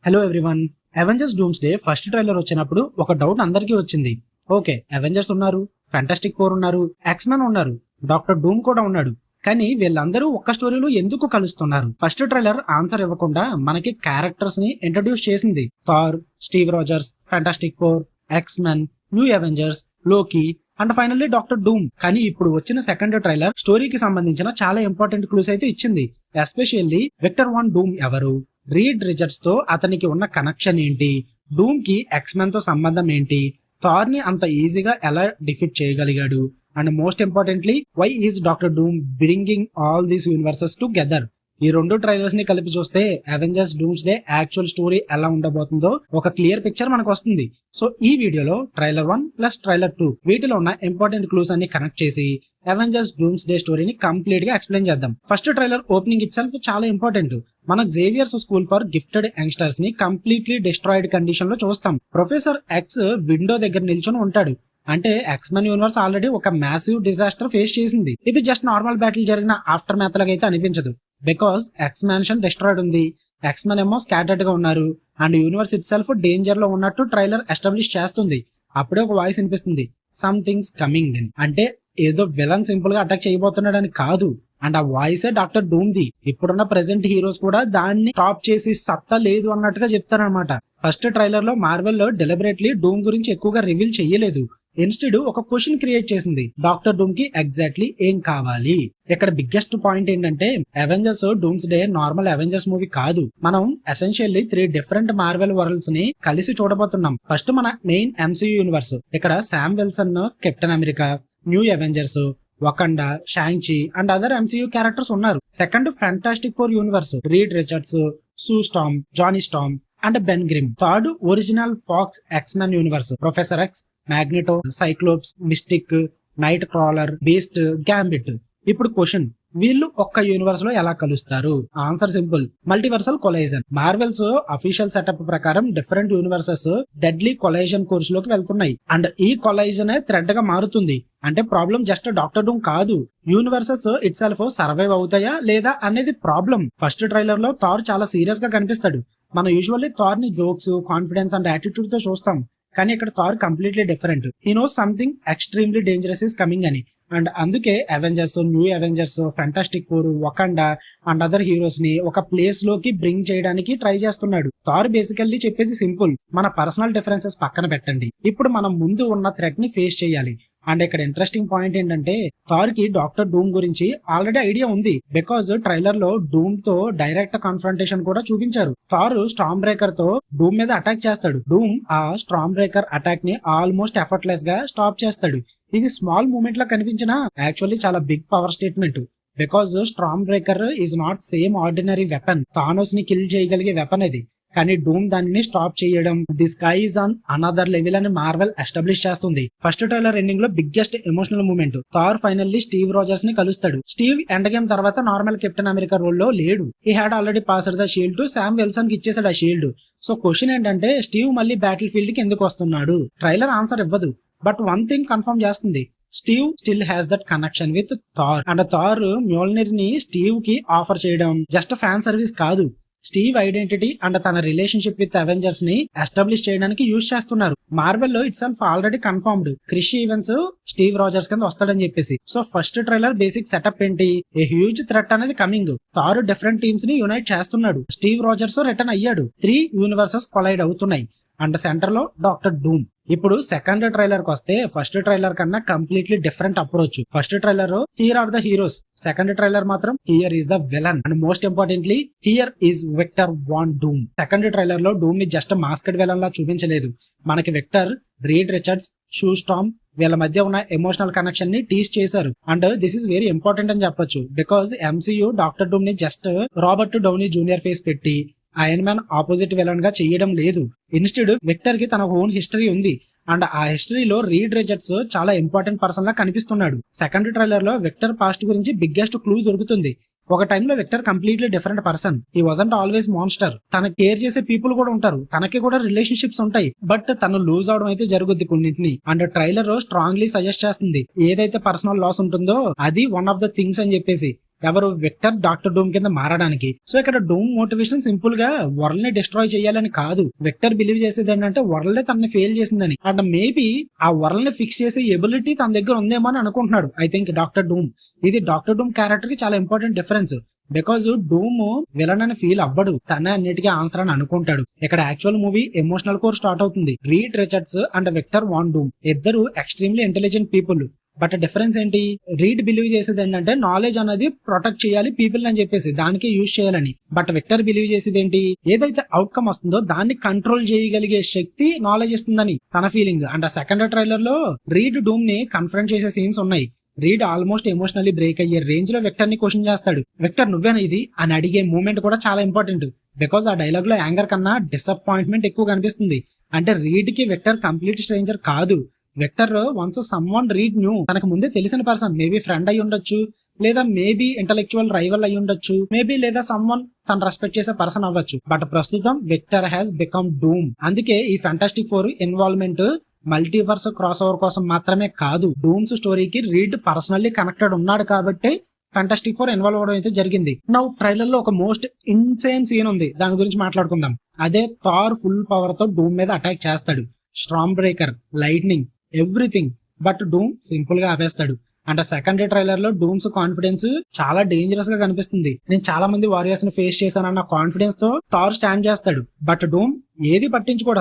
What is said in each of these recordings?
Hello everyone. Avengers doomsday first trailer వచ్చినప్పుడు ఒక doubt అందరికీ వచ్చింది. ఓకే, అవెంజర్స్ ఉన్నారు, ఫ్యాంటాస్టిక్ ఫోర్ ఉన్నారు, ఎక్స్మెన్ ఉన్నారు, డాక్టర్ డూమ్ కూడా ఉన్నాడు. కానీ వీళ్ళందరూ ఒక్క స్టోరీలో ఎందుకు కలుస్తున్నారు? ఫస్ట్ ట్రైలర్ ఆన్సర్ ఇవ్వకుండా మనకి క్యారెక్టర్స్ ని ఇంట్రడ్యూస్ చేసింది. Thor, Steve Rogers, Fantastic Four, X Men, new Avengers, Loki and finally doctor Doom. కానీ ఇప్పుడు వచ్చిన సెకండ్ ట్రైలర్ స్టోరీకి సంబంధించిన చాలా ఇంపార్టెంట్ క్లూస్ అయితే ఇచ్చింది. ఎస్పెషల్లీ విక్టర్ వాన్ డూమ్ ఎవరు, రీడ్ రిచర్డ్స్ తో అతనికి ఉన్న కనెక్షన్ ఏంటి, డూమ్ కి ఎక్స్మెన్ తో సంబంధం ఏంటి, థార్ ని అంత ఈజీగా ఎలా డిఫీట్ చేయగలిగాడు, and most importantly why is Doctor Doom bringing all these universes together. ఈ రెండు ట్రైలర్స్ ని కలిపి చూస్తే అవెంజర్స్ డూమ్స్డే యాక్చువల్ స్టోరీ ఎలా ఉండబోతుందో ఒక క్లియర్ పిక్చర్ మనకు వస్తుంది. సో ఈ వీడియోలో ట్రైలర్ 1 ప్లస్ ట్రైలర్ 2 వీటిలో ఉన్న ఇంపార్టెంట్ క్లూస్ అన్ని కనెక్ట్ చేసి అవెంజర్స్ డూమ్స్డే స్టోరీని కంప్లీట్ గా ఎక్స్ప్లెయిన్ చేద్దాం. First trailer opening it self చాలా ఇంపార్టెంట్. మన Xavier's school for gifted youngsters ని కంప్లీట్లీ డిస్ట్రాయిడ్ కండిషన్ లో చూస్తాం. ప్రొఫెసర్ ఎక్స్ విండో దగ్గర నిల్చొని ఉంటాడు. అంటే ఎక్స్మెన్ యూనివర్స్ ఆల్రెడీ ఒక మ్యాసివ్ డిజాస్టర్ ఫేస్ చేసింది. ఇది జస్ట్ నార్మల్ బ్యాటిల్ జరిగిన ఆఫ్టర్ మ్యాథ్ లాగా అయితే అనిపించదు. బికాస్ ఎక్స్ మ్యాన్షన్ డిస్ట్రాయిడ్ ఉంది, ఎక్స్మెన్ ఏమో స్కాటర్డ్ గా ఉన్నారు, and universe it self danger లో ఉన్నట్టు ట్రైలర్ ఎస్టాబ్లిష్ చేస్తుంది. అప్పుడే ఒక వాయిస్ వినిపిస్తుంది, సంథింగ్స్ కమింగ్ అని. అంటే ఏదో విలన్ సింపుల్ గా అటాక్ చేయబోతున్నాడని కాదు. అండ్ ఆ వాయిసే డాక్టర్ డూమ్ ది. ఇప్పుడున్న ప్రెసెంట్ హీరోస్ కూడా దాన్ని టాప్ చేసి సత్తా లేదు అన్నట్టుగా చెప్తారనమాట. ఫస్ట్ ట్రైలర్ లో మార్వెల్ లో డెలిబరేట్లీ డూమ్ గురించి ఎక్కువగా రివీల్ చేయలేదు. ఇన్స్టెడ్ ఒక క్వశ్చన్ క్రియేట్ చేసింది, డాక్టర్ డూమ్ కి ఎగ్జాక్ట్లీ ఏం కావాలి. ఇక్కడ బిగ్గెస్ట్ పాయింట్ ఏంటంటే Avengers dooms day normal Avengers movie కాదు. మనం ఎసెన్షియల్లీ 3 డిఫరెంట్ మార్వెల్ వరల్డ్స్ ని కలిసి చూడబోతున్నాం. ఫస్ట్ మన మెయిన్ ఎంసీయూ యూనివర్స్, ఇక్కడ Sam Wilson Captain America, New Avengers, Wakanda, Shang Chi and other MCU characters ఉన్నారు. Second Fantastic Four universe, Reed Richards, Sue Storm, Johnny Storm and Ben Grimm. Third original Fox X Men universe, professor X, Magneto, Cyclops, Mystique, Nightcrawler, Beast, Gambit. ఇప్పుడు question, వీళ్ళు ఒక్క universe లో ఎలా కలుస్తారు? Answer simple, multiversal collision. Marvel's official setup ప్రకారం different universes deadly collision course లోకి వెళ్తున్నాయి. And ఈ కొలైజన్ థ్రెడ్ గా మారుతుంది. అంటే ప్రాబ్లం జస్ట్ డాక్టర్ డూమ్ కాదు, యూనివర్సెస్ ఇట్ సెల్ఫ్ సర్వైవ్ అవుతాయా లేదా అనేది ప్రాబ్లం. ఫస్ట్ ట్రైలర్ లో థార్ చాలా సీరియస్ గా కనిపిస్తాడు. మనం యూజువల్లీ థార్ ని జోక్స్, కాన్ఫిడెన్స్ అండ్ యాటిట్యూడ్ తో చూస్తాం. కానీ ఇక్కడ Thor completely different. He knows something extremely dangerous is coming అని. అండ్ అందుకే Avengers, New Avengers, Fantastic Four, Wakanda and other heroes ని ఒక ప్లేస్ లోకి బ్రింగ్ చేయడానికి ట్రై చేస్తున్నాడు. థార్ బేసికల్లీ చెప్పేది సింపుల్, మన పర్సనల్ డిఫరెన్సెస్ పక్కన పెట్టండి, ఇప్పుడు మనం ముందు ఉన్న థ్రెట్ ని ఫేస్ చేయాలి. అండ్ ఇక్కడ ఇంట్రెస్టింగ్ పాయింట్ ఏంటంటే థార్ కి డాక్టర్ డూమ్ గురించి ఆల్రెడీ ఐడియా ఉంది. బికాజ్ ట్రైలర్ లో డూమ్ తో డైరెక్ట్ కాన్ఫ్రంటేషన్ కూడా చూపించారు. థార్ స్టార్మ్ బ్రేకర్ తో డూమ్ మీద అటాక్ చేస్తాడు. డూమ్ ఆ స్టార్మ్ బ్రేకర్ అటాక్ ని ఆల్మోస్ట్ ఎఫర్ట్లెస్ గా స్టాప్ చేస్తాడు. ఇది స్మాల్ మూమెంట్ లా కనిపించినా యాక్చువల్లీ చాలా big power statement. Because storm breaker is not same ordinary weapon, Thanos ని కిల్ చేయగలిగే వెపన్ అది. కానీ డూమ్ దానిని స్టాప్ చేయడం, the sky is on another level అని మార్వెల్ ఎస్టాబ్లిష్ చేస్తుంది. ఫస్ట్ ట్రైలర్ ఎండింగ్ లో biggest emotional moment, Thor finally Steve Rogers ని కలుస్తాడు. స్టీవ్ ఎండ్ గేమ్ తర్వాత నార్మల్ కెప్టెన్ అమెరికా రోల్ లో లేడు. He had already passed the shield to Sam Wilson కి ఇచ్చేసాడు ఆ షీల్డ్. సో క్వశ్చన్ ఏంటంటే స్టీవ్ మళ్ళీ బ్యాటిల్ ఫీల్డ్ కి ఎందుకు వస్తున్నాడు? ట్రైలర్ ఆన్సర్ ఇవ్వదు, బట్ వన్ థింగ్ కన్ఫర్మ్ చేస్తుంది, Steve still has that connection with Thor. And Thor Mjolnir ని స్టీవ్ కి ఆఫర్ చేయడం జస్ట్ ఫ్యాన్ సర్వీస్ కాదు, స్టీవ్ ఐడెంటిటీ అండ్ తన రిలేషన్షిప్ విత్ అవెంజర్స్ ని ఎస్టాబ్లిష్ చేయడానికి యూజ్ చేస్తున్నారు. మార్వెల్ లో it self already confirmed Chris Evans Steve Rogers కింద వస్తాడని చెప్పేసి. So first trailer basic setup ఏంటి, ఏ హ్యూజ్ థ్రెట్ అనేది కమింగ్. థార్ డిఫరెంట్ టీమ్స్ ని యునైట్ చేస్తున్నాడు. స్టీవ్ రోజర్స్ రిటర్న్ అయ్యాడు. 3 యూనివర్సెస్ కొలైడ్ అవుతున్నాయి. అండ్ సెంటర్ లో డాక్టర్ డూమ్. ఇప్పుడు సెకండ్ ట్రైలర్ కి వస్తే ఫస్ట్ ట్రైలర్ కన్నా completely different approach. First trailer here are the heroes, second trailer మాత్రం here is the villain. And most importantly here is Victor von Doom. Second trailer లో Doom ని just masked villain లా చూపించలేదు. మనకి Victor, Reed Richards, Sue Storm వీళ్ళ మధ్య ఉన్న emotional connection ని టీస్ చేశారు. And this is very important అని చెప్పొచ్చు. బికాస్ ఎంసీయూ డాక్టర్ డూమ్ ని just Robert Downey Junior face పెట్టి ఐరన్ మ్యాన్ ఆపోజిట్ విలన్ గా చేయడం లేదు. ఇన్స్టెడ్ విక్టర్ కి తన ఓన్ హిస్టరీ ఉంది. అండ్ ఆ హిస్టరీలో రీడ్ రిచర్డ్స్ చాలా ఇంపార్టెంట్ పర్సన్ లా కనిపిస్తున్నాడు. సెకండ్ ట్రైలర్ లో విక్టర్ పాస్ట్ గురించి బిగ్గెస్ట్ క్లూ దొరుకుతుంది. ఒక టైంలో విక్టర్ కంప్లీట్లీ డిఫరెంట్ పర్సన్. ఈ వాజంట్ ఆల్వేస్ మాన్స్టర్. తన కేర్ చేసే పీపుల్ కూడా ఉంటారు, తనకి కూడా రిలేషన్షిప్స్ ఉంటాయి. బట్ తను లూజ్ అవడం అయితే జరుగుద్ది కొన్నింటిని. అండ్ ట్రైలర్ స్ట్రాంగ్లీ సజెస్ట్ చేస్తుంది ఏదైతే పర్సనల్ లాస్ ఉంటుందో అది వన్ ఆఫ్ ద థింగ్స్ అని చెప్పేసి. ఎవరు విక్టర్ డాక్టర్ డూమ్ కింద మారడానికి. సో ఇక్కడ డూమ్ మోటివేషన్ సింపుల్ గా వరల్డ్ ని డిస్ట్రాయ్ చేయాలని కాదు. విక్టర్ బిలీవ్ చేసేది ఏంటంటే వరల్డ్ తనని ఫెయిల్ చేసిందని, అండ్ మేబీ ఆ వరల్డ్ ని ఫిక్స్ చేసే ఎబిలిటీ తన దగ్గర ఉందేమో అని అనుకుంటున్నాడు ఐ థింక్ డాక్టర్ డూమ్. ఇది డాక్టర్ డూమ్ క్యారెక్టర్ కి చాలా important difference. Because Doom villain అని ఫీల్ అవ్వడు, తనే అన్నిటికీ ఆన్సర్ అని అనుకుంటాడు. ఇక్కడ actual movie emotional core start అవుతుంది. Reed Richards and Victor von Doom ఇద్దరు extremely intelligent people. But difference ఏంటి, రీడ్ బిలీవ్ చేసేది ఏంటంటే నాలెడ్జ్ అనేది ప్రొటెక్ట్ చేయాలి పీపుల్ అని చెప్పేసి దానికి యూజ్ చేయాలని. బట్ విక్టర్ బిలీవ్ చేసేది ఏంటి, ఏదైతే అవుట్కమ్ వస్తుందో దాన్ని కంట్రోల్ చేయగలిగే శక్తి నాలెడ్జ్ ఇస్తుందని తన ఫీలింగ్. అండ్ ఆ సెకండ్ ట్రైలర్ లో రీడ్ డూమ్ ని కన్ఫరెంట్ చేసే సీన్స్ ఉన్నాయి. రీడ్ ఆల్మోస్ట్ ఎమోషనల్లీ బ్రేక్ అయ్యే రేంజ్ లో విక్టర్ ని క్వశ్చన్ చేస్తాడు. విక్టర్ నువ్వేనా ఇది అని అడిగే మూమెంట్ కూడా చాలా ఇంపార్టెంట్. బికాస్ ఆ డైలాగ్ లో యాంగర్ కన్నా డిసప్పాయింట్మెంట్ ఎక్కువ కనిపిస్తుంది. అంటే రీడ్ కి విక్టర్ కంప్లీట్ స్ట్రేంజర్ కాదు. Victor once someone Reed knew, తనకు ముందే తెలిసిన పర్సన్, మేబీ ఫ్రెండ్ అయి ఉండొచ్చు, లేదా మేబీ ఇంటలెక్చువల్ రైవల్ అయి ఉండొచ్చు, మేబీ లేదా సమ్వన్ తను రెస్పెక్ట్ చేసే పర్సన్ అవ్వచ్చు. బట్ ప్రస్తుతం విక్టర్ హ్యాస్ బికమ్ డూమ్. అందుకే ఈ fantastic four involvement multiverse cross over కోసం మాత్రమే కాదు, డూమ్స్ స్టోరీకి రీడ్ పర్సనల్లీ కనెక్టెడ్ ఉన్నాడు కాబట్టి ఫ్యాంటాస్టిక్ ఫోర్ ఇన్వాల్వ్ అవడం అయితే జరిగింది. నౌ ట్రైలర్ లో ఒక మోస్ట్ ఇన్సేన్ సీన్ ఉంది, దాని గురించి మాట్లాడుకుందాం. అదే థార్ ఫుల్ పవర్ తో డూమ్ మీద అటాక్ చేస్తాడు. Storm breaker, lightning, everything. But Doom simple గా ఆపేస్తాడు. అంటే సెకండ్ ట్రైలర్ లో డూమ్స్ కాన్ఫిడెన్స్ చాలా డేంజరస్ గా కనిపిస్తుంది. నేను చాలా మంది వారియర్స్ ని ఫేస్ చేశానన్న కాన్ఫిడెన్స్ తో థార్ స్టాండ్ చేస్తాడు. బట్ డూమ్ ఏది పట్టించుకోడు,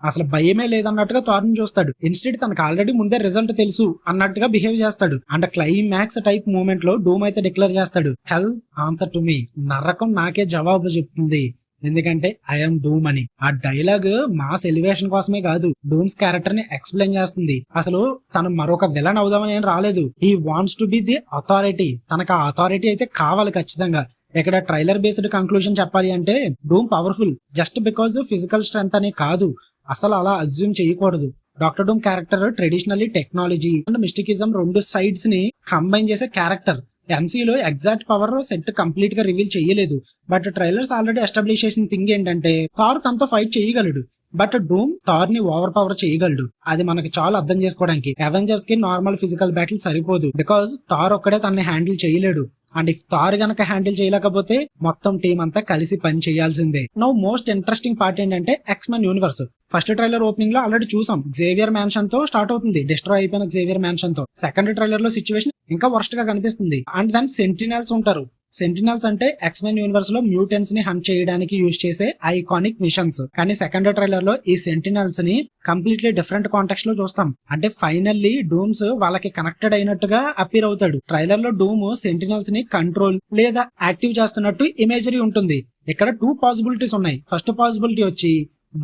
అసలు భయమే లేదన్నట్టుగా థార్ ని చూస్తాడు. ఇన్స్టెడ్ తనకు ఆల్రెడీ ముందే రిజల్ట్ తెలుసు అన్నట్టుగా బిహేవ్ చేస్తాడు. అండ్ క్లైమాక్స్ టైప్ మూమెంట్ లో డూమ్ అయితే డిక్లేర్ చేస్తాడు, హెల్ ఆన్సర్ టు మీ, నరకం నాకే జవాబు చెప్తుంది, ఎందుకంటే ఐఎమ్ డూమ్ అని. ఆ డైలాగ్ మాస్ ఎలివేషన్ కోసమే కాదు, డూమ్స్ క్యారెక్టర్ ని ఎక్స్ప్లెయిన్ చేస్తుంది. అసలు తను మరొక విలన్ అవుదామని ఏం రాలేదు. He wants to be the authority. తనకు ఆ అథారిటీ అయితే కావాలి ఖచ్చితంగా. ఇక్కడ ట్రైలర్ బేస్డ్ కంక్లూజన్ చెప్పాలి అంటే Doom powerful just because physical strength అనే కాదు, అసలు అలా అజ్యూమ్ చేయకూడదు. Doctor Doom character traditionally technology and mysticism రెండు సైడ్స్ ని కంబైన్ చేసే క్యారెక్టర్. ఎంసీలో ఎగ్జాక్ట్ పవర్ సెట్ కంప్లీట్ గా రివీల్ చేయలేదు. బట్ ట్రైలర్స్ ఆల్రెడీ ఎస్టాబ్లిష్ చేసిన థింగ్ ఏంటంటే థార్ తనతో ఫైట్ చేయగలడు, బట్ డూమ్ థార్ ని ఓవర్ పవర్ చేయగలడు. అది మనకి చాలా అర్థం చేసుకోవడానికి. అవెంజర్స్ కి నార్మల్ ఫిజికల్ బ్యాటిల్ సరిపోదు, బికాజ్ థార్ ఒక్కడే తనని హ్యాండిల్ చేయలేడు. అండ్ ఇఫ్ థార్ గనక హ్యాండిల్ చేయలేకపోతే మొత్తం టీం అంతా కలిసి పని చేయాల్సిందే. నౌ మోస్ట్ ఇంట్రెస్టింగ్ పార్ట్ ఏంటంటే X-Men universe. First trailer opening లో ఆల్రెడీ చూసాం, జేవియర్ మ్యాన్షన్ తో స్టార్ట్ అవుతుంది, డిస్ట్రాయ్ అయిపోయిన జేవియర్ మ్యాన్షన్ తో. సెకండ్ ట్రైలర్ లో సిచ్యువేషన్ ఇంకా వర్స్ట్ గా కనిపిస్తుంది. అండ్ దాని సెంటినల్స్ ఉంటారు. సెంటినల్స్ అంటే ఎక్స్మెన్ యూనివర్స్ లో మ్యూటెంట్స్ ని హంట్ చేయడానికి యూజ్ చేసే ఐకానిక్ మిషన్స్. కానీ సెకండ్ ట్రైలర్ లో ఈ సెంటినల్స్ ని కంప్లీట్లీ డిఫరెంట్ కాంటెక్స్ట్ లో చూస్తాం. అంటే ఫైనల్లీ డూమ్స్ వాళ్ళకి కనెక్టెడ్ అయినట్టుగా అపీర్ అవుతాడు. ట్రైలర్ లో డూమ్ సెంటినల్స్ ని కంట్రోల్ లేదా యాక్టివ్ చేస్తున్నట్టు ఇమేజరీ ఉంటుంది. ఇక్కడ 2 పాసిబిలిటీస్ ఉన్నాయి. ఫస్ట్ పాసిబిలిటీ వచ్చి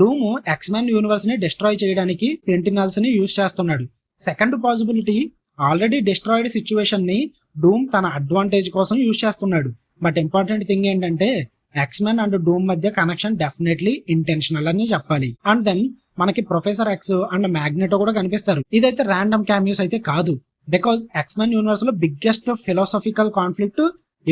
డూమ్ ఎక్స్మెన్ యూనివర్స్ ని డిస్ట్రాయ్ చేయడానికి సెంటినల్స్ ని యూజ్ చేస్తున్నాడు. Second possibility already destroyed situation ని డూమ్ తన అడ్వాంటేజ్ కోసం యూజ్ చేస్తున్నాడు. బట్ ఇంపార్టెంట్ థింగ్ ఏంటంటే ఎక్స్మెన్ అండ్ డూమ్ మధ్య కనెక్షన్ డెఫినెట్లీ ఇంటెన్షనల్ అని చెప్పాలి. అండ్ దెన్ మనకి ప్రొఫెసర్ ఎక్స్ అండ్ మ్యాగ్నెటో కూడా కనిపిస్తారు. ఇదైతే ర్యాండమ్ క్యామియోస్ అయితే కాదు, బికాజ్ ఎక్స్మెన్ యూనివర్స్ లో బిగ్గెస్ట్ ఫిలాసఫికల్ కాన్ఫ్లిక్ట్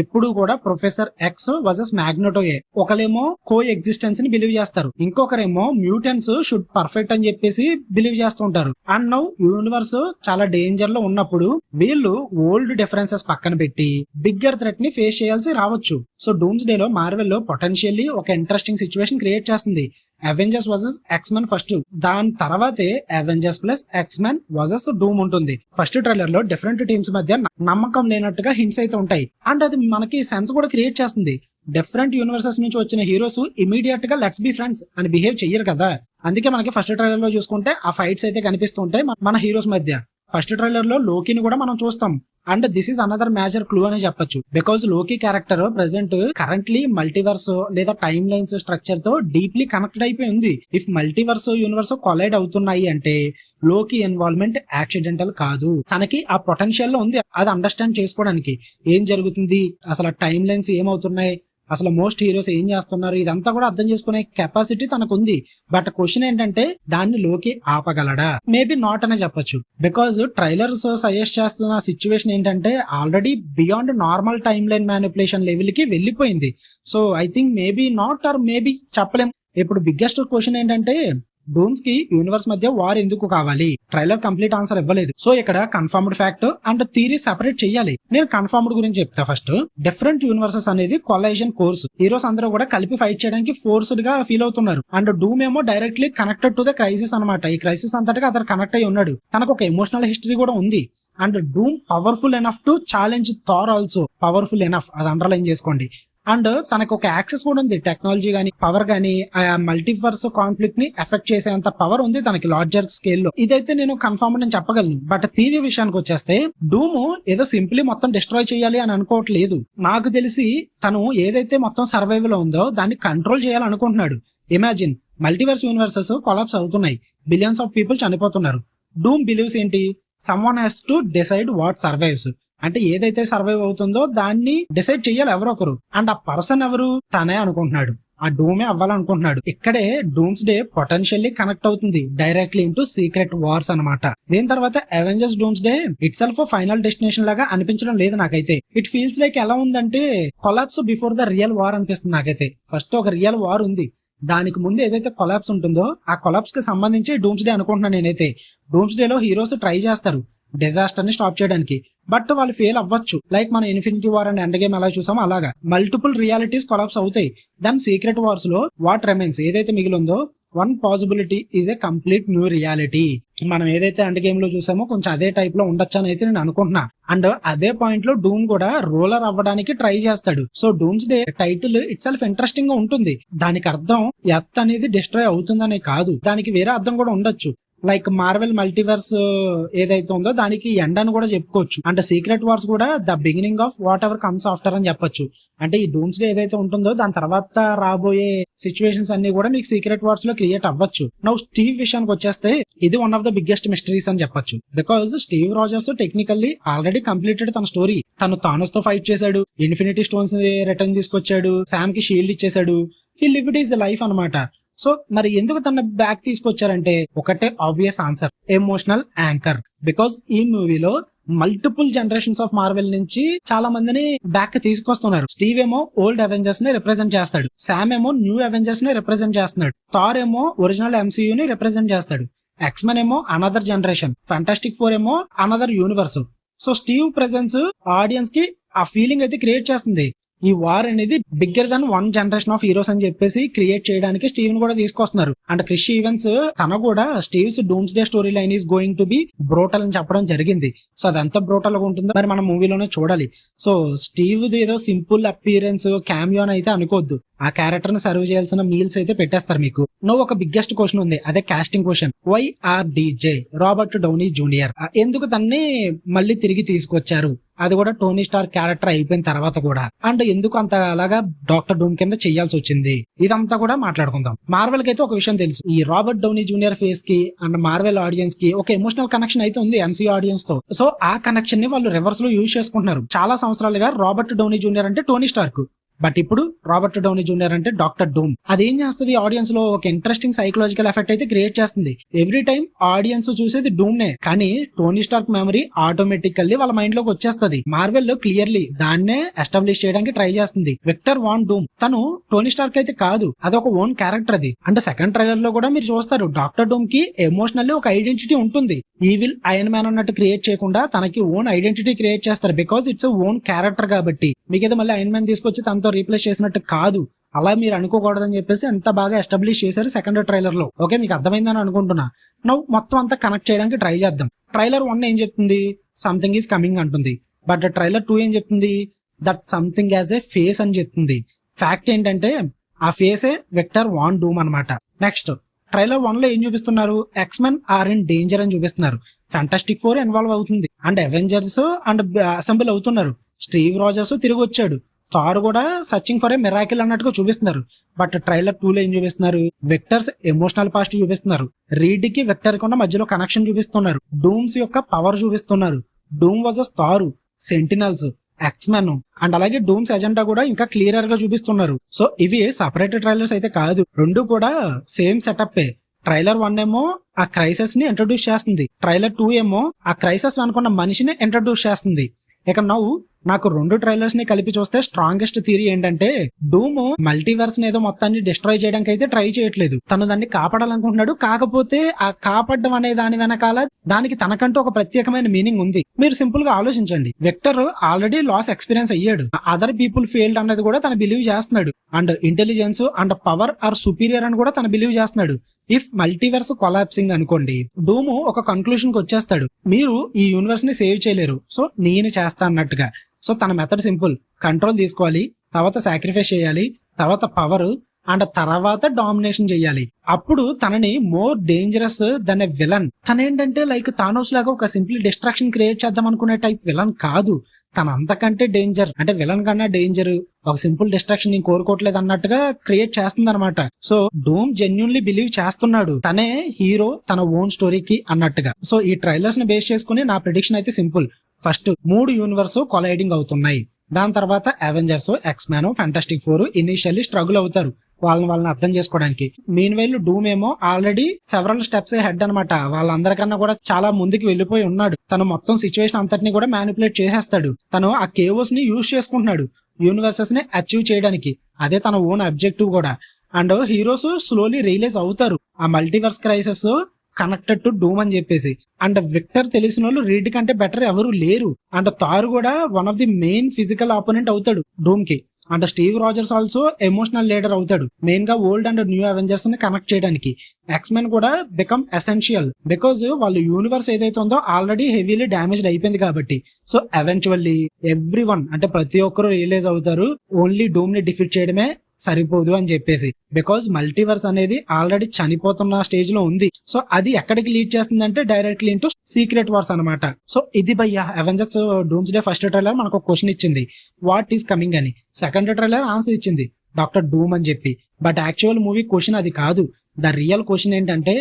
ఎప్పుడు కూడా ప్రొఫెసర్ ఎక్స్ వర్సెస్ మ్యాగ్నెటోయే. ఒకలేమో కో ఎగ్జిస్టెన్స్ ని బిలీవ్ చేస్తారు, ఇంకొకరేమో మ్యూటెంట్స్ షుడ్ పర్ఫెక్ట్ అని చెప్పేసి బిలీవ్ చేస్తుంటారు. అండ్ నౌ యూనివర్స్ చాలా డేంజర్ లో ఉన్నప్పుడు వీళ్ళు ఓల్డ్ డిఫరెన్సెస్ పక్కన పెట్టి బిగ్గర్ థ్రెట్ ని ఫేస్ చేయాల్సి రావచ్చు. సో డూమ్స్ డే లో మార్వెల్ లో పొటెన్షియల్లీ ఒక ఇంట్రెస్టింగ్ సిచ్యువేషన్ క్రియేట్ చేస్తుంది. అవెంజర్స్ వర్సెస్ ఎక్స్మెన్ ఫస్ట్, దాని తర్వాతే అవెంజర్స్ ప్లస్ ఎక్స్మెన్ వర్సెస్ డూమ్ ఉంటుంది. ఫస్ట్ ట్రైలర్ లో డిఫరెంట్ టీమ్స్ మధ్య నమ్మకం లేనట్టుగా హింట్స్ అయితే ఉంటాయి. అండ్ అది మనకి సెన్స్ కూడా క్రియేట్ చేస్తుంది. డిఫరెంట్ యూనివర్సెస్ నుంచి వచ్చిన హీరోస్ ఇమీడియట్ గా లెట్స్ బి ఫ్రెండ్స్ అని బిహేవ్ చెయ్యరు కదా. అందుకే మనకి ఫస్ట్ ట్రైలర్ లో చూసుకుంటే ఆ ఫైట్స్ అయితే కనిపిస్తుంటాయి మన హీరోస్ మధ్య. ఫస్ట్ ట్రైలర్ లో లోకిని కూడా మనం చూస్తాం. And this is another major clue అని చెప్పొచ్చు, బికాజ్ లోకి క్యారెక్టర్ ప్రెసెంట్ కరెంట్లీ మల్టీవర్స్ లేదా టైమ్ లైన్స్ స్ట్రక్చర్ తో డీప్లీ కనెక్టెడ్ అయిపోయి ఉంది. ఇఫ్ మల్టీవర్స్ యూనివర్స్ కొలైడ్ అవుతున్నాయి అంటే లోకి ఇన్వాల్వ్మెంట్ యాక్సిడెంటల్ కాదు, తనకి ఆ పొటెన్షియల్ లో ఉంది. అది అండర్స్టాండ్ చేసుకోవడానికి ఏం జరుగుతుంది, అసలు టైమ్ లైన్స్ ఏమవుతున్నాయి, అసలు మోస్ట్ హీరోస్ ఏం చేస్తున్నారు, ఇదంతా కూడా అర్థం చేసుకునే కెపాసిటీ తనకు ఉంది. బట్ క్వశ్చన్ ఏంటంటే దాన్ని లోకి ఆపగలడా? మేబీ నాట్ అనే చెప్పొచ్చు, బికాజ్ ట్రైలర్స్ సజెస్ట్ చేస్తున్న సిచ్యువేషన్ ఏంటంటే already beyond normal time line manipulation level కి వెళ్ళిపోయింది. So I think maybe not or maybe చెప్పలేం. ఇప్పుడు బిగ్గెస్ట్ క్వశ్చన్ ఏంటంటే డూమ్స్ కి యూనివర్స్ మధ్య వార్ ఎందుకు కావాలి? ట్రైలర్ కంప్లీట్ ఆన్సర్ ఇవ్వలేదు. సో ఇక్కడ confirmed fact and theory separate చేయాలి. నేను కన్ఫర్మ్డ్ గురించి చెప్తా. ఫస్ట్ డిఫరెంట్ యూనివర్సెస్ అనేది కొలైజన్ కోర్స్. హీరోస్ అందరూ కూడా కలిపి ఫైట్ చేయడానికి ఫోర్స్డ్ గా ఫీల్ అవుతున్నారు. అండ్ డూమ్ ఏమో directly connected to the crisis అనమాట. ఈ క్రైసిస్ అంతటిగా అతను కనెక్ట్ అయి ఉన్నాడు. తనకు ఒక ఎమోషనల్ హిస్టరీ కూడా ఉంది. And Doom powerful enough to challenge Thor also. Powerful enough, అది అండర్లైన్ చేసుకోండి. అండ్ తనకు ఒక యాక్సెస్ కూడా ఉంది. టెక్నాలజీ గానీ పవర్ గానీ ఆ మల్టీవర్స్ కాన్ఫ్లిక్ట్ ని ఎఫెక్ట్ చేసేంత పవర్ ఉంది తనకి లార్జర్ స్కేల్ లో. ఇదైతే నేను కన్ఫర్మ్ అని చెప్పగలను. బట్ థియరీ విషయానికి వచ్చేస్తే డూమ్ ఏదో సింప్లీ మొత్తం డిస్ట్రాయ్ చేయాలి అని అనుకోవట్లేదు. నాకు తెలిసి తను ఏదైతే మొత్తం సర్వైవల్ ఉందో దాన్ని కంట్రోల్ చేయాలనుకుంటున్నాడు. ఇమాజిన్, మల్టీవర్స్ యూనివర్సెస్ కొలాప్స్ అవుతున్నాయి, బిలియన్స్ ఆఫ్ పీపుల్ చనిపోతున్నారు. డూమ్ బిలీవ్స్ ఏంటి? Someone has to decide what survives. అంటే ఏదైతే సర్వైవ్ అవుతుందో దాన్ని డిసైడ్ చేయాలి ఎవరో ఒకరు. అండ్ ఆ పర్సన్ ఎవరు? తనే అనుకుంటున్నాడు. ఆ డూమే అవ్వాలనుకుంటున్నాడు. ఇక్కడే డూమ్స్ డే పొటెన్షియల్లీ కనెక్ట్ అవుతుంది డైరెక్ట్లీ ఇంటూ సీక్రెట్ వార్స్ అనమాట. దీని తర్వాత Avengers dooms day it self final destination లాగా అనిపించడం లేదు నాకైతే. ఇట్ ఫీల్స్ లైక్ ఎలా ఉందంటే collapse before the real war అనిపిస్తుంది నాకైతే. ఫస్ట్ ఒక రియల్ వార్ ఉంది, దానికి ముందు ఏదైతే కొలాప్స్ ఉంటుందో ఆ కొలాప్స్ కి సంబంధించి డూమ్స్ డే అనుకుంటున్నాను నేనైతే. డూమ్స్ డే లో హీరోస్ ట్రై చేస్తారు డిజాస్టర్ ని స్టాప్ చేయడానికి, బట్ వాళ్ళు ఫెయిల్ అవ్వచ్చు. లైక్ మన Infinity War and Endgame ఎలా చూసామో అలాగా మల్టిపుల్ రియాలిటీస్ కొలాప్స్ అవుతాయి. దాని సీక్రెట్ వార్స్ లో వాట్ రిమైన్స్ ఏదైతే మిగిలిందో one possibility is a complete new reality. మనం ఏదైతే ఎండ్ గేమ్ లో చూసామో కొంచెం అదే టైప్ లో ఉండొచ్చు అని అయితే నేను అనుకుంటున్నా. అండ్ అదే పాయింట్ లో డూమ్ కూడా రూలర్ అవ్వడానికి ట్రై చేస్తాడు. So dooms day title it self interesting గా ఉంటుంది. దానికి అర్థం ఎర్త్ అనేది డిస్ట్రాయ్ అవుతుందనే కాదు, దానికి వేరే అర్థం కూడా ఉండొచ్చు. లైక్ మార్వెల్ మల్టీవర్స్ ఏదైతే ఉందో దానికి ఎండ్ అని కూడా చెప్పుకోవచ్చు. అంటే సీక్రెట్ వార్స్ కూడా the beginning of what ever comes after అని చెప్పొచ్చు. అంటే ఈ డూమ్స్ డే ఏదైతే ఉంటుందో దాని తర్వాత రాబోయే సిచ్యువేషన్స్ అన్ని కూడా మీకు సీక్రెట్ వార్స్ లో క్రియేట్ అవ్వచ్చు. నౌ స్టీవ్ విషయానికి వచ్చేస్తే ఇది one of the biggest mysteries అని చెప్పొచ్చు. Because Steve Rogers technically already completed తన స్టోరీ. తను థానోస్ తో ఫైట్ చేశాడు, ఇన్ఫినిటీ స్టోన్స్ రిటర్న్ తీసుకొచ్చాడు, శామ్ కి షీల్డ్ ఇచ్చేసాడు. హీ లివ్డ్ ఈజ్ లైఫ్ అనమాట. సో మరి ఎందుకు తన బ్యాక్ తీసుకొచ్చారంటే ఒకటే obvious answer, emotional anchor. Because ఈ మూవీలో మల్టిపుల్ జనరేషన్స్ ఆఫ్ మార్వెల్ నుంచి చాలా మందిని బ్యాక్ తీసుకొస్తున్నారు. స్టీవ్ ఏమో ఓల్డ్ అవెంజర్స్ ని రిప్రజెంట్ చేస్తాడు, శామ్ ఏమో న్యూ అవెంజర్స్ ని రిప్రజెంట్ చేస్తున్నాడు, థార్ ఏమో ఒరిజినల్ ఎంసీయూ ని రిప్రజెంట్ చేస్తాడు, ఎక్స్మెన్ ఏమో అనదర్ జనరేషన్, ఫ్యాంటాస్టిక్ ఫోర్ ఏమో another universe. So Steve presence audience కి ఆ ఫీలింగ్ అయితే క్రియేట్ చేస్తుంది. ఈ వార్ అనేది bigger than one generation of heroes అని చెప్పేసి క్రియేట్ చేయడానికి స్టీవ్ ని కూడా తీసుకొస్తున్నారు. అండ్ క్రిష్ ఈవెన్స్ తన కూడా Steves dooms day story line is going to be brutal అని చెప్పడం జరిగింది. సో అదంతా బ్రోటల్ గా ఉంటుందో మరి మనం మూవీలోనే చూడాలి. సో స్టీవ్ ఏదో సింపుల్ అపీరెన్స్ క్యామియో అని అయితే అనుకోవద్దు. ఆ క్యారెక్టర్ ని సర్వ్ చేయాల్సిన మీల్స్ అయితే పెట్టేస్తారు మీకు. నో ఒక బిగ్గెస్ట్ క్వశ్చన్ ఉంది, అదే casting question. Why R DJ Robert Downey Junior ఎందుకు తన్ని మళ్ళీ తిరిగి తీసుకొచ్చారు? అది కూడా టోనీ స్టార్ క్యారెక్టర్ అయిపోయిన తర్వాత కూడా. అండ్ ఎందుకు అంత అలాగా డాక్టర్ డూమ్ కింద చేయాల్సి వచ్చింది? ఇదంతా కూడా మాట్లాడుకుందాం. మార్వెల్ కి అయితే ఒక విషయం తెలుసు, ఈ రాబర్ట్ డౌనీ జూనియర్ ఫేస్ కి అండ్ మార్వెల్ ఆడియన్స్ కి ఒక ఎమోషనల్ కనెక్షన్ అయితే ఉంది ఎంసీ ఆడియన్స్ తో. సో ఆ కనెక్షన్ ని వాళ్ళు రివర్స్ లో యూజ్ చేసుకుంటున్నారు. చాలా సంవత్సరాలుగా రాబర్ట్ డౌనీ జూనియర్ అంటే టోనీ స్టార్క్, బట్ ఇప్పుడు రాబర్ట్ డౌనీ జూనియర్ అంటే డాక్టర్ డూమ్. అదేం చేస్తుంది ఆడియన్స్ లో ఒక ఇంట్రెస్టింగ్ సైకలాజికల్ ఎఫెక్ట్ అయితే క్రియేట్ చేస్తుంది. ఎవ్రీ టైం ఆడియన్స్ చూసేది డూమ్ నే, కానీ టోనీ స్టార్క్ మెమరీ ఆటోమేటికల్లీ వాళ్ళ మైండ్ లోకి వచ్చేస్తుంది. మార్వెల్ లో క్లియర్లీ దాన్నే ఎస్టాబ్లిష్ చేయడానికి ట్రై చేస్తుంది. విక్టర్ వాన్ డూమ్ తను టోనీ స్టార్క్ అయితే కాదు, అదొక ఓన్ క్యారెక్టర్ అది. అంటే సెకండ్ ట్రైలర్ లో కూడా మీరు చూస్తారు డాక్టర్ డూమ్ కి ఎమోషనల్లీ ఒక ఐడెంటిటీ ఉంటుంది. ఈవిల్ ఐరన్ మ్యాన్ అన్నట్టు క్రియేట్ చేయకుండా తనకి ఓన్ ఐడెంటిటీ క్రియేట్ చేస్తారు. బికాస్ ఇట్స్ ఓన్ క్యారెక్టర్ కాబట్టి. మీకేదో మళ్ళీ ఐరన్ మ్యాన్ తీసుకొచ్చి తనతో రీప్లేస్ చేసినట్టు కాదు, అలా మీరు అనుకోకూడదని చెప్పేసి ఎంత బాగా ఎస్టాబ్లిష్ చేశారు సెకండ్ ట్రైలర్ లో. ఓకే, మీకు అర్థమైందని అనుకుంటున్నా. నౌ మొత్తం అంతా కనెక్ట్ చేయడానికి ట్రై చేద్దాం. ట్రైలర్ 1 ఏం చెప్తుంది? సంథింగ్ ఈజ్ కమింగ్ అంటుంది. బట్ ట్రైలర్ 2 ఏం చెప్తుంది? That something as a face అని చెప్తుంది. ఫ్యాక్ట్ ఏంటంటే ఆ ఫేసే విక్టర్ వాన్ డూమ్ అనమాట. నెక్స్ట్ ట్రైలర్ 1 లో ఏం చూపిస్తున్నారు? ఎక్స్మెన్ ఆర్ ఇన్ డేంజర్ అని చూపిస్తున్నారు. ఫ్యాంటాస్టిక్ ఫోర్ ఇన్వాల్వ్ అవుతుంది అండ్ అవెంజర్స్ అండ్ అసెంబ్లీ అవుతున్నారు. స్టీవ్ రాజర్స్ తిరిగి వచ్చాడు, థార్ కూడా సర్చింగ్ ఫర్ ఏ మిరాకిల్ అన్నట్టుగా చూపిస్తున్నారు. బట్ ట్రైలర్ 2 లో ఏం చూపిస్తున్నారు? విక్టర్స్ ఎమోషనల్ పాస్ట్ చూపిస్తున్నారు. రీడ్ కి విక్టర్ కి ఉన్న మధ్యలో కనెక్షన్ చూపిస్తున్నారు. డూమ్స్ యొక్క పవర్ చూపిస్తున్నారు. డూమ్ versus Thar, Sentinels, X-Men and అలాగే డూమ్స్ ఎజెండా కూడా ఇంకా క్లియర్ గా చూపిస్తున్నారు. సో ఇవి సపరేట్ ట్రైలర్స్ అయితే కాదు, రెండు కూడా సేమ్ సెటప్. ట్రైలర్ 1 ఏమో ఆ క్రైసిస్ ని ఇంట్రడ్యూస్ చేస్తుంది. ట్రైలర్ 2 ఏమో ఆ క్రైసిస్ అనుకున్న మనిషిని ఇంట్రడ్యూస్ చేస్తుంది. ఇక నవ్వు నాకు 2 ట్రైలర్స్ ని కలిపి చూస్తే స్ట్రాంగెస్ట్ థియరీ ఏంటంటే డూమ్ మల్టీవర్స్ ఏదో మొత్తాన్ని డిస్ట్రాయ్ చేయడానికి అయితే ట్రై చేయట్లేదు. తను దాన్ని కాపాడాలనుకుంటున్నాడు. కాకపోతే ఆ కాపాడడం అనే దాని వెనకాల దానికి తనకంటూ ఒక ప్రత్యేకమైన మీనింగ్ ఉంది. మీరు సింపుల్ గా ఆలోచించండి. విక్టర్ ఆల్రెడీ లాస్ ఎక్స్పీరియన్స్ అయ్యాడు. అదర్ పీపుల్ ఫెయిల్డ్ అన్నది కూడా తను బిలీవ్ చేస్తున్నాడు. And intelligence and power are superior అని కూడా తను బిలీవ్ చేస్తున్నాడు. ఇఫ్ మల్టీవర్స్ కొలాప్సింగ్ అనుకోండి, డూమ్ ఒక కన్క్లూషన్ కి వచ్చేస్తాడు. మీరు ఈ యూనివర్స్ ని సేవ్ చేయలేరు, సో నేను చేస్తా అన్నట్టుగా. సో తన మెథడ్ సింపుల్. కంట్రోల్ తీసుకోవాలి, తర్వాత సాక్రిఫైస్ చేయాలి, తర్వాత పవర్, అండ్ తర్వాత డామినేషన్ చేయాలి. అప్పుడు తనని more dangerous than a villain. తనేంటంటే లైక్ థానోస్ లాగా ఒక సింపుల్ డిస్ట్రాక్షన్ క్రియేట్ చేద్దాం అనుకునే టైప్ విలన్ కాదు. తన అంతకంటే డేంజర్, అంటే విలన్ కన్నా డేంజర్, ఒక సింపుల్ డిస్ట్రాక్షన్ నేను కోరుకోవట్లేదు అన్నట్టుగా క్రియేట్ చేస్తుంది అనమాట. సో డూమ్ జెన్యున్లీ బిలీవ్ చేస్తున్నాడు తనే హీరో తన ఓన్ స్టోరీకి అన్నట్టుగా. సో ఈ ట్రైలర్స్ ని బేస్ చేసుకుని నా ప్రిడిక్షన్ అయితే సింపుల్. ఫస్ట్ 3 యూనివర్స్ కొలైడింగ్ అవుతున్నాయి. దాని తర్వాత అవెంజర్స్, ఎక్స్‌మ్యాన్, ఫ్యాంటాస్టిక్ 4 ఇనిషియల్లీ స్ట్రగుల్ అవుతారు వాళ్ళని అర్థం చేసుకోవడానికి. మీన్ వైల్ డూమ్ ఏమో ఆల్రెడీ సెవరల్ స్టెప్స్ హెడ్ అనమాట. వాళ్ళందరికన్నా కూడా చాలా ముందుకు వెళ్ళిపోయి ఉన్నాడు. తను మొత్తం సిచ్యువేషన్ అంతటిని కూడా మ్యానిపులేట్ చేసేస్తాడు. తను ఆ కేవోస్ ని యూజ్ చేసుకుంటున్నాడు యూనివర్సెస్ ని అచీవ్ చేయడానికి. అదే తన ఓన్ అబ్జెక్టివ్ కూడా. అండ్ హీరోస్ స్లోలీ రియలైజ్ అవుతారు ఆ మల్టీవర్స్ క్రైసిస్ కనెక్టెడ్ టు డూమ్ అని చెప్పేసి. అండ్ విక్టర్ తెలిసిన వాళ్ళు రీడ్ కంటే బెటర్ ఎవరు లేరు. అండ్ థార్ కూడా one of the main physical opponent అవుతాడు డూమ్ కి. And Steve Rogers also emotional leader అవుతాడు, మెయిన్ గా ఓల్డ్ అండ్ న్యూ అవెంజర్స్ ని కనెక్ట్ చేయడానికి. ఎక్స్‌మెన్ కూడా బికమ్ ఎసెన్షియల్ బికాజ్ వాళ్ళ యూనివర్స్ ఏదైతే ఉందో ఆల్రెడీ హెవీలీ డామేజ్డ్ అయిపోయింది కాబట్టి. సో ఎవెన్చువల్లీ ఎవ్రీ వన్, అంటే ప్రతి ఒక్కరు రియలైజ్ అవుతారు ఓన్లీ డూమ్ ని డిఫీట్ చేయడమే సరిపోదు అని చెప్పేసి. బికాజ్ మల్టీవర్స్ అనేది ఆల్రెడీ చనిపోతున్న స్టేజ్ లో ఉంది. సో అది ఎక్కడికి లీడ్ చేస్తుంది అంటే డైరెక్ట్లీ ఇంటూ సీక్రెట్ వార్స్ అనమాట. సో ఇది భయ్యా Avengers dooms day first trailer మనకు ఒక క్వశ్చన్ ఇచ్చింది, వాట్ ఈస్ కమింగ్ అని. సెకండ్ ట్రైలర్ ఆన్సర్ ఇచ్చింది, డాక్టర్ డూమ్ అని చెప్పి. బట్ యాక్చువల్ మూవీ క్వశ్చన్ అది కాదు. ద రియల్ క్వశ్చన్ ఏంటంటే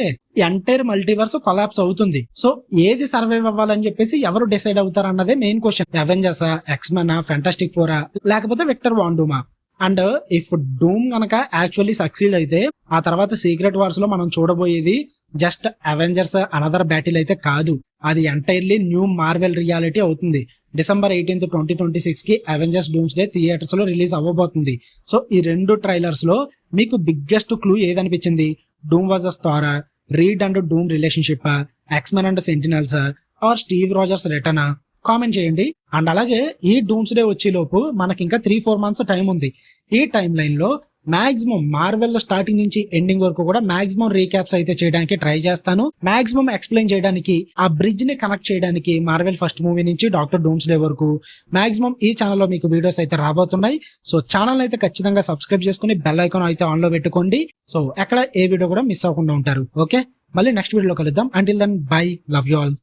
ఎంటైర్ మల్టీవర్స్ కొలాప్స్ అవుతుంది. సో ఏది సర్వైవ్ అవ్వాలని చెప్పేసి ఎవరు డిసైడ్ అవుతారు అన్నదే మెయిన్ క్వశ్చన్. అవెంజర్సా, ఎక్స్‌మెన్, ఫ్యాంటాస్టిక్ 4 లేకపోతే విక్టర్ వాన్ డూమా? అండ్ ఇఫ్ డూమ్ గనక యాక్చువల్లీ సక్సీడ్ అయితే ఆ తర్వాత సీక్రెట్ వార్స్ లో మనం చూడబోయేది జస్ట్ అవెంజర్స్ అనదర్ బ్యాటిల్ అయితే కాదు. అది ఎంటైర్లీ న్యూ మార్వెల్ రియాలిటీ అవుతుంది. December 18, 2026 కి అవెంజర్స్ డూమ్స్ డే థియేటర్స్ లో రిలీజ్ అవ్వబోతుంది. సో ఈ 2 ట్రైలర్స్ లో మీకు బిగ్గెస్ట్ క్లూ ఏదనిపించింది? Doom versus Thor, Reed and Doom relationship, X Men and Sentinels, or Steve Rogers return? Comment చేయండి. అండ్ అలాగే ఈ డూమ్స్ డే వచ్చేలోపు మనకి ఇంకా 3-4 మంత్స్ టైం ఉంది. ఈ టైం లైన్ లో మాక్సిమం మార్వెల్ స్టార్టింగ్ నుంచి ఎండింగ్ వరకు కూడా మాక్సిమం రీక్యాప్స్ అయితే చేయడానికి ట్రై చేస్తాను. మాక్సిమం ఎక్స్ప్లెయిన్ చేయడానికి, ఆ బ్రిడ్జ్ ని కనెక్ట్ చేయడానికి మార్వెల్ ఫస్ట్ మూవీ నుంచి డాక్టర్ డూమ్స్ డే వరకు మాక్సిమం ఈ ఛానల్లో మీకు వీడియోస్ అయితే రాబోతున్నాయి. సో ఛానల్ అయితే ఖచ్చితంగా సబ్స్క్రైబ్ చేసుకుని బెల్ ఐకాన్ అయితే ఆన్ లో పెట్టుకోండి. సో ఎక్కడ ఏ వీడియో కూడా మిస్ అవ్వకుండా ఉంటారు. ఓకే, మళ్ళీ నెక్స్ట్ వీడియోలో కలుద్దాం. Until then bye, love you all.